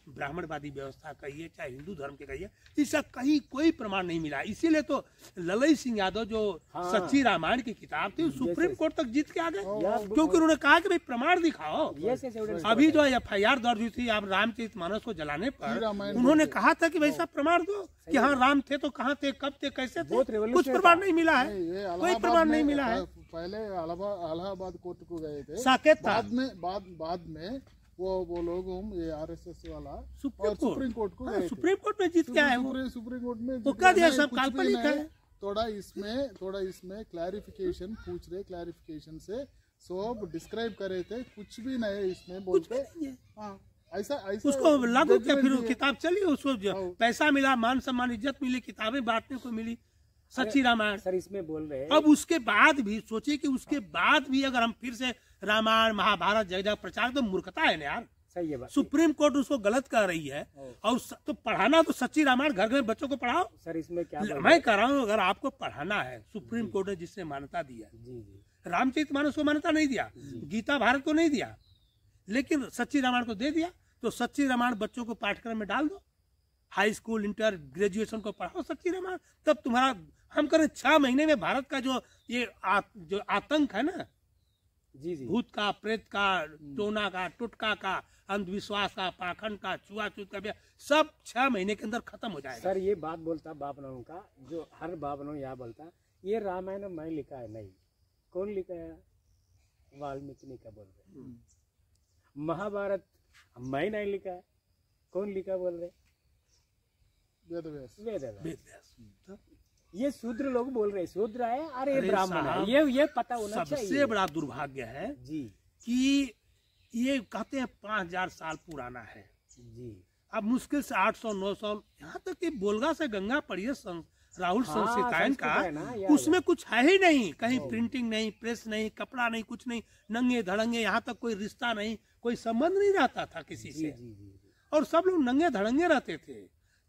ब्राह्मणवादी व्यवस्था कहिए, चाहे हिंदू धर्म के कहिए, इसका कहीं कोई प्रमाण नहीं मिला। इसीलिए तो ललई सिंह यादव जो सच्ची रामायण की किताब थी, सुप्रीम कोर्ट तक जीत के आ गए, क्योंकि उन्होंने कहा कि भाई प्रमाण दिखाओ। अभी जो FIR दर्ज हुई थी आप रामचरितमानस को जलाने पर, उन्होंने कहा था कि भाई साहब प्रमाण दो कि हाँ राम थे तो कहाँ थे, कब थे, कैसे थे, कुछ प्रमाण नहीं मिला है, कोई प्रमाण नहीं मिला है। पहले इलाहाबाद कोर्ट को गए थे, साकेत बाद में वो लोग ये RSS वाला सुप्रीम कोर्ट को गए, सुप्रीम कोर्ट में जीत के आए वो। सुप्रीम कोर्ट में तो क्या दिया, सब काल्पनिक है। थोड़ा इसमें क्लैरिफिकेशन पूछ रहे, क्लैरिफिकेशन से सब डिस्क्राइब करे थे, कुछ भी नहीं इसमें बोलते। हाँ, ऐसा उसको लागू किया, फिर वो किताब चली, उसको पैसा मिला, मान सम्मान इज्जत मिली, किताबें बांटने को मिली, सच्ची रामायण। सर इसमें बोल रहे हैं अब उसके बाद भी सोचिए कि उसके बाद भी अगर हम फिर से रामायण महाभारत जगह प्रचार, तो मूर्खता है ना यार। सही है बात। सुप्रीम कोर्ट उसको गलत कर रही है, और तो पढ़ाना तो सच्ची रामायण घर घर बच्चों को पढ़ाओ। सर इसमें क्या मैं कह रहा हूँ, अगर आपको पढ़ाना है, सुप्रीम कोर्ट ने जिसने मान्यता दिया, रामचरितमानस को मान्यता नहीं दिया, गीता भारत को नहीं दिया, लेकिन सच्ची रामायण को दे दिया, तो सच्ची रामायण बच्चों को पाठ्यक्रम में डाल दो, हाई स्कूल, इंटर, ग्रेजुएशन को पढ़ाओ सच्ची रामायण। तब तुम्हारा, हम करें 6 महीने में भारत का जो ये जो आतंक है ना, भूत का, प्रेत का, टोना का, टुटका का, अंधविश्वास का, पाखंड का, छुआछूत का, सब 6 महीने के अंदर खत्म हो जाएगा। सर ये बात बोलता बापनों का, जो हर बापनों यहाँ बोलता ये रामायण मैं लिखा है, नहीं, कौन लिखा है? वाल्मीकि ने, क्या बोल रहे? महाभारत मैं नहीं लिखा है, कौन लिखा बोल रहे? वेदव्यास। ये शूद्र लोग बोल रहे, शूद्र है, अरे ब्राह्मण है, ये पता होना चाहिए। सबसे बड़ा दुर्भाग्य है जी कि ये कहते हैं 5000 साल पुराना है जी। अब मुश्किल से 800-900, यहाँ तक कि बोलगा से गंगा पढ़िए राहुल संस्कृतायन का, उसमें कुछ है ही नहीं, कहीं प्रिंटिंग नहीं, प्रेस नहीं, कपड़ा नहीं, कुछ नहीं, नंगे धड़ंगे, यहाँ तक कोई रिश्ता नहीं, कोई संबंध नहीं रहता था किसी से, और सब लोग नंगे धड़ंगे रहते थे।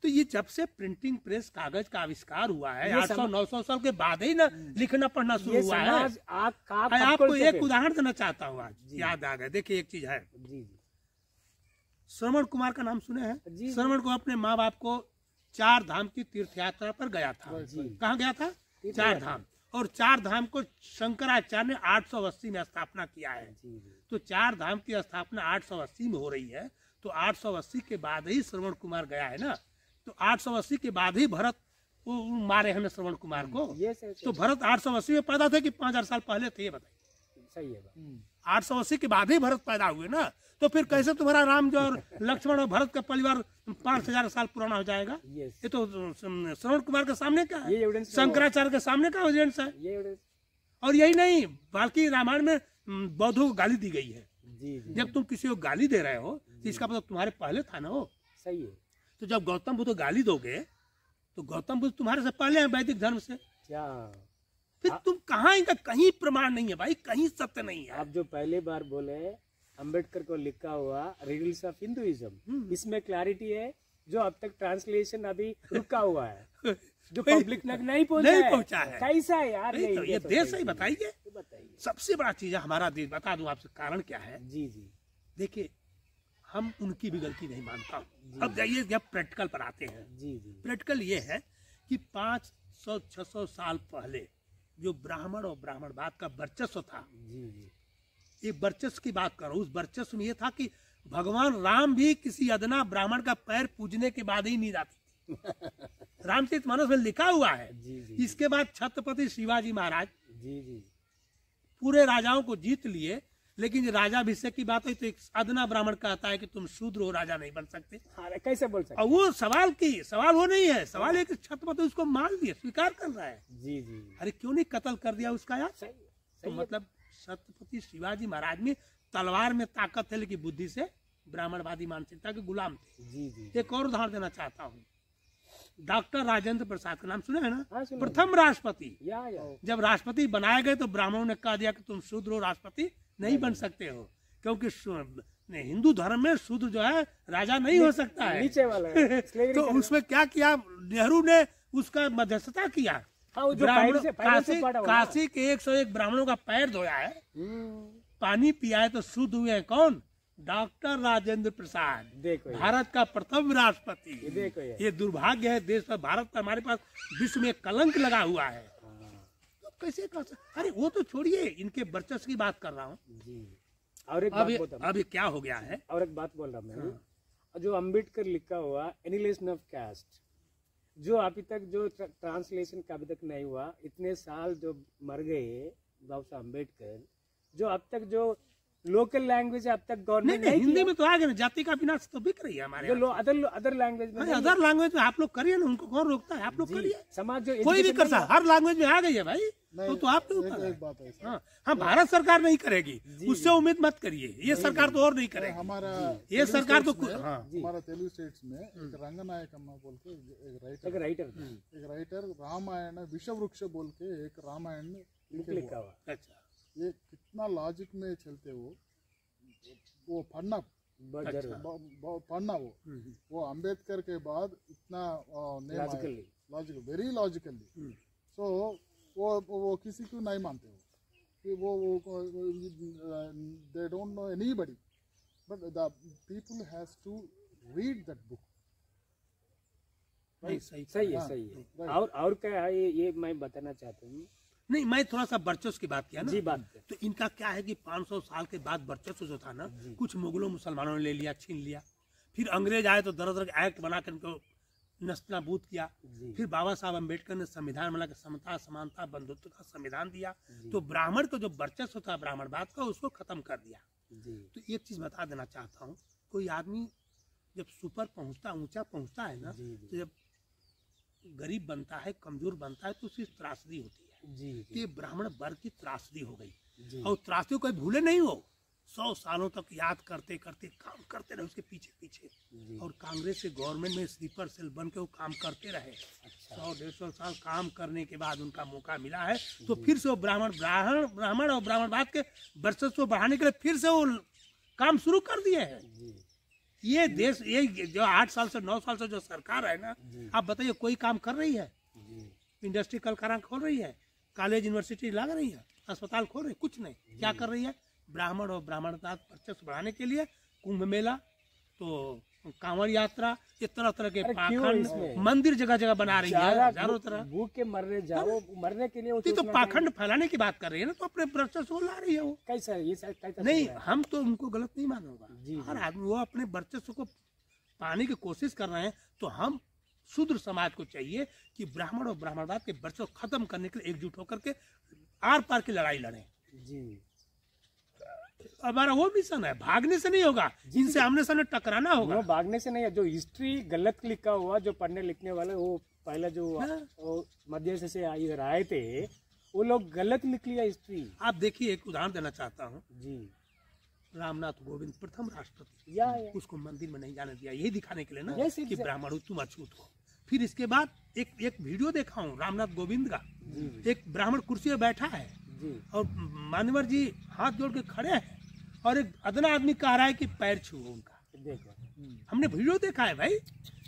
तो ये जब से प्रिंटिंग प्रेस कागज का आविष्कार हुआ है, 800-900 साल के बाद ही ना लिखना पढ़ना शुरू हुआ है। आपको एक उदाहरण देना चाहता हूँ, आज याद आ गया। देखिए एक चीज है, श्रवण कुमार का नाम सुने हैं? श्रवण को अपने माँ बाप को 4 धाम की तीर्थ यात्रा पर गया था। कहाँ गया था? 4 धाम। और 4 धाम को शंकराचार्य ने 880 में स्थापना किया है। तो 4 धाम की स्थापना 880 में हो रही है, तो 880 के बाद ही श्रवण कुमार गया है ना। तो 880 के बाद ही भरत मारे हैं श्रवण कुमार को। तो भरत 880 में पैदा थे कि 5000 साल पहले थे, ये बताइए। सही है, 880 के बाद ही भरत पैदा हुए ना। तो फिर कैसे तुम्हारा राम जो और लक्ष्मण और भरत का परिवार 5000 साल पुराना हो जाएगा? ये तो श्रवण कुमार के सामने का है, शंकराचार्य के सामने का एविडेंस है। और यही नहीं, बल्कि रामायण में बौद्धों को गाली दी गई है। जब तुम किसी को गाली दे रहे हो तो इसका मतलब तुम्हारे पहले था ना वो। सही है। तो जब गौतम बुद्ध गाली दोगे तो गौतम बुद्ध तुम्हारे से पहले हैं वैदिक धर्म से। क्या फिर तुम कहाँ, इनका कहीं प्रमाण नहीं है भाई, कहीं सत्य नहीं है। आप जो पहले बार बोले अंबेडकर को लिखा हुआ रिडल्स ऑफ हिंदुइज्म, इसमें क्लैरिटी है जो अब तक ट्रांसलेशन अभी रुका हुआ है, जो पब्लिक तक नहीं पहुंचा है। कैसा है यार ये देश है? बताइए। सबसे बड़ा चीज है हमारा देश। बता दूं आपसे कारण क्या है? जी। देखिए, हम उनकी भी गलती नहीं मानता हूँ। अब जाइए, जब प्रैक्टिकल पर आते हैं, प्रैक्टिकल ये है कि 500-600 साल पहले जो ब्राह्मण और ब्राह्मणवाद का वर्चस्व था, जी जी ये वर्चस्व की बात करो, उस वर्चस्व में ये था कि भगवान राम भी किसी अदना ब्राह्मण का पैर पूजने के बाद ही नींद आती थी। रामचरितमानस में लिखा हुआ है। जी जी इसके बाद छत्रपति शिवाजी महाराज जी जी पूरे राजाओं को जीत लिए, लेकिन राजाभिषेक की बात हुई तो एक अदना ब्राह्मण कहता है कि तुम शूद्र हो, राजा नहीं बन सकते। हाँ, कैसे बोल सकते? और वो सवाल वो नहीं है, सवाल है कि छत्रपति उसको मान लिए, स्वीकार कर रहा है। जी जी अरे क्यों नहीं कत्ल कर दिया उसका यार? सही तो मतलब छत्रपति शिवाजी महाराज में तलवार में ताकत है, लेकिन बुद्धि से ब्राह्मणवादी मानसिकता के गुलाम थे। जी जी एक और उदाहरण देना चाहता हूँ, डॉक्टर राजेंद्र प्रसाद का नाम सुना है ना? हाँ, सुना है। प्रथम राष्ट्रपति या जब राष्ट्रपति बनाए गए तो ब्राह्मणों ने कह दिया कि तुम शूद्र हो, राष्ट्रपति नहीं बन सकते हो, क्योंकि हिंदू धर्म में शूद्र जो है राजा नहीं हो सकता है। नीचे वाला है। Slavery तो करना। उसमें क्या किया, नेहरू ने उसका मध्यस्थता किया। हाँ, वो जो ब्राह्मणों- पैर से पड़ा हुआ है। काशी के 101 ब्राह्मणों का पैर धोया है, हम्म, पानी पिया है, तो शुद्ध हुए हैं कौन? डॉक्टर राजेंद्र प्रसाद, देखो ये, भारत का प्रथम ये राष्ट्रपति। देखो ये। ये दुर्भाग्य है देश पर, भारत पर हमारे पास विश्व में एक कलंक लगा हुआ है। हाँ, तो कैसे कर सकते? अरे वो तो छोड़िए, इनके वर्चस्व की बात कर रहा हूँ। जी। और एक अब बात बोलता हूँ, अब ये क्या हो गया है? और एक बात बोल रहा हूँ मैं, जो अम्बेडकर लिखा हुआ एनिलेशन ऑफ कास्ट, जो अभी तक जो ट्रांसलेशन का अभी तक नहीं हुआ, इतने साल जो मर गए बाबा साहब अम्बेडकर, जो अब तक जो लोकल लैंग्वेज अब तक नहीं गवर्नमेंट नहीं, नहीं हिंदी में तो आ गया ना, जाति का विनाश तो बिक रही है हमारे जो यहाँ। अदर लैंग्वेज में नहीं। अदर लैंग्वेज में आप लोग करिए ना, उनको कौन रोकता है? आप लोग जी, करिए, समाज जो कोई भी education कर नहीं सकता, हर लैंग्वेज में आ गई है भाई। नहीं, तो आपके ऊपर है। एक बात है सर। हाँ हाँ, भारत सरकार नहीं करेगी, उससे उम्मीद मत करिए, ये सरकार तो और नहीं करेगी। हमारा ये सरकार तो तेलुगु स्टेट्स में- हाँ हमारा तेलुगु स्टेट्स में एक रंगनायक अम्मा बोल के एक एक राइटर राइटर रामायण विषवृक्ष बोल के एक रामायण बुक लिखे लिखा हुआ। हुआ अच्छा ये कितना लॉजिक में चलते वो पढ़ना बहुत जरूर पढ़ना वो अम्बेडकर के बाद इतना logically logical very logically. So वो किसी को नहीं मानते हो कि वो they don't know anybody, but the people has to read that book. नहीं सही सही है हाँ, सही है। right. और क्या है ये मैं बताना चाहता हूँ। नहीं, मैं थोड़ा सा वर्चस्व की बात किया ना जी बात है। तो इनका क्या है कि 500 साल के बाद वर्चस्व जो था ना, कुछ मुगलों मुसलमानों ने ले लिया, छीन लिया, फिर अंग्रेज आए तो दर दर एक्ट बना कर इनको नस्तानाबूद किया, फिर बाबा साहब अम्बेडकर ने संविधान बना के समता समानता बंधुत्व का संविधान दिया, तो ब्राह्मण का जो वर्चस्व था ब्राह्मणवाद का, उसको खत्म कर दिया। जी तो एक चीज बता देना चाहता हूँ, कोई आदमी जब सुपर पहुंचता ऊंचा पहुंचता है ना, तो जब गरीब बनता है, कमजोर बनता है, तो उसकी त्रासदी होती है। जी ये ब्राह्मण वर्ग की त्रासदी हो गई, जी और त्रासदी को कोई भूले नहीं हो, 100 सालों तक याद करते करते काम करते रहे उसके पीछे पीछे, जी। और कांग्रेस के गवर्नमेंट में स्लीपर सेल बन के वो काम करते रहे। 100-150 साल काम करने के बाद उनका मौका मिला है, तो फिर से वो ब्राह्मण और ब्राह्मणवाद के वर्चस्व को बढ़ाने के लिए फिर से वो काम शुरू कर दिए हैं। जी ये देश, ये जो 8 साल से 9 साल से जो सरकार है ना, आप बताइए कोई काम कर रही है? जी इंडस्ट्री कल कारखाना खोल रही है, कॉलेज यूनिवर्सिटी लगा रही है, अस्पताल खोल रही है? कुछ नहीं। क्या कर रही है? ब्राह्मण और ब्राह्मणवाद वर्चस्व बढ़ाने के लिए कुंभ मेला, तो कांवड़ यात्रा, ये तरह तरह के अरे क्यों पाखंड इसमें? मंदिर जगह जगह बना रही है, हजारों तरह। भूख के मरने जाओ, मरने के लिए वो ये तो सोचना पाखंड फैलाने की बात कर रही है ना, तो अपने वर्चस्व को ला रही है वो। चाहिए। कैसा ये सर कैसा नहीं, चल रहा है? हम तो उनको गलत नहीं मानूंगा। जी, हर आदमी वो अपने वर्चस्व को पाने की कोशिश कर रहे हैं, तो हम शूद्र समाज को चाहिए कि ब्राह्मण और ब्राह्मणवाद के वर्चस्व खत्म करने के लिए एकजुट होकर के आर पार की लड़ाई लड़ें। जी हमारा वो मिशन है, भागने से नहीं होगा, जिनसे आमने सामने टकराना होगा। वो भागने से नहीं है, जो हिस्ट्री गलत लिखा हुआ, जो पढ़ने लिखने वाले वो पहले जो हाँ। वो मध्य से इधर आए थे, वो लोग गलत लिख लिया हिस्ट्री। आप देखिए, एक उदाहरण देना चाहता हूँ, जी रामनाथ कोविंद प्रथम राष्ट्रपति, या उसको मंदिर में नहीं जाने दिया, यही दिखाने के लिए ना Yes, कि exactly. ब्राह्मण हो तुम अछूत हो। फिर इसके बाद एक वीडियो देखा हूँ रामनाथ कोविंद का, एक ब्राह्मण कुर्सी में बैठा है जी और मान्यवर जी हाथ जोड़ के खड़े हैं, और एक अदना आदमी कह रहा है कि पैर छुओ उनका। देखो हमने वीडियो देखा है भाई,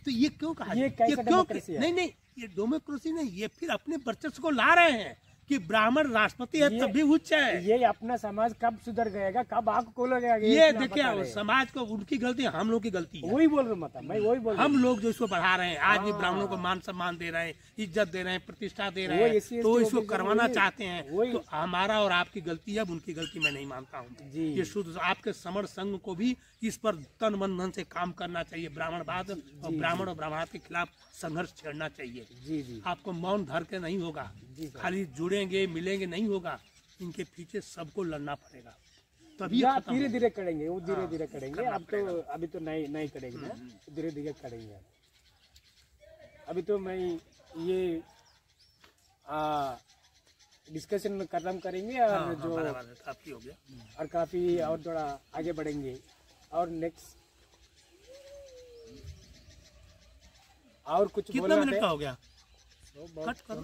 तो ये क्यों कहा? ये कैसा क्यों? डेमोक्रेसी है? नहीं नहीं, ये डेमोक्रेसी नहीं, ये फिर अपने वर्चस्व को ला रहे हैं कि ब्राह्मण राष्ट्रपति है तब भी उच्च है। ये अपना समाज कब सुधर गएगा, कब आग खोलेगा, ये देखिए समाज को उनकी गलती, हम लोग की गलती है। वही बोल रहा हूँ, मतलब मैं वही बोल रहा हूँ। हम लोग जो इसको बढ़ा रहे हैं, आज भी ब्राह्मणों को मान सम्मान दे रहे हैं, इज्जत दे रहे हैं, प्रतिष्ठा दे रहे हैं, तो इसको करवाना चाहते हैं। तो हमारा और आपकी गलती है, अब उनकी गलती मैं नहीं मानता हूँ। ये शुद्ध आपके समर संघ को भी इस पर तन मन धन से काम करना चाहिए। ब्राह्मणवाद और ब्राह्मण और ब्राह्मणवाद के खिलाफ संघर्ष छेड़ना चाहिए। जी आपको मौन धर के नहीं होगा, खाली जुड़ेंगे मिलेंगे नहीं होगा, इनके पीछे सबको लड़ना पड़ेगा, तभी धीरे धीरे करेंगे, वो धीरे धीरे करेंगे। अब तो अभी तो नहीं करेंगे ना, धीरे धीरे करेंगे। अभी तो मैं ये डिस्कशन खत्म करेंगे और जो काफी हो गया, और काफी और थोड़ा आगे बढ़ेंगे और नेक्स्ट और कुछ कितना बोलना मिनट है? का हो गया? कट करो।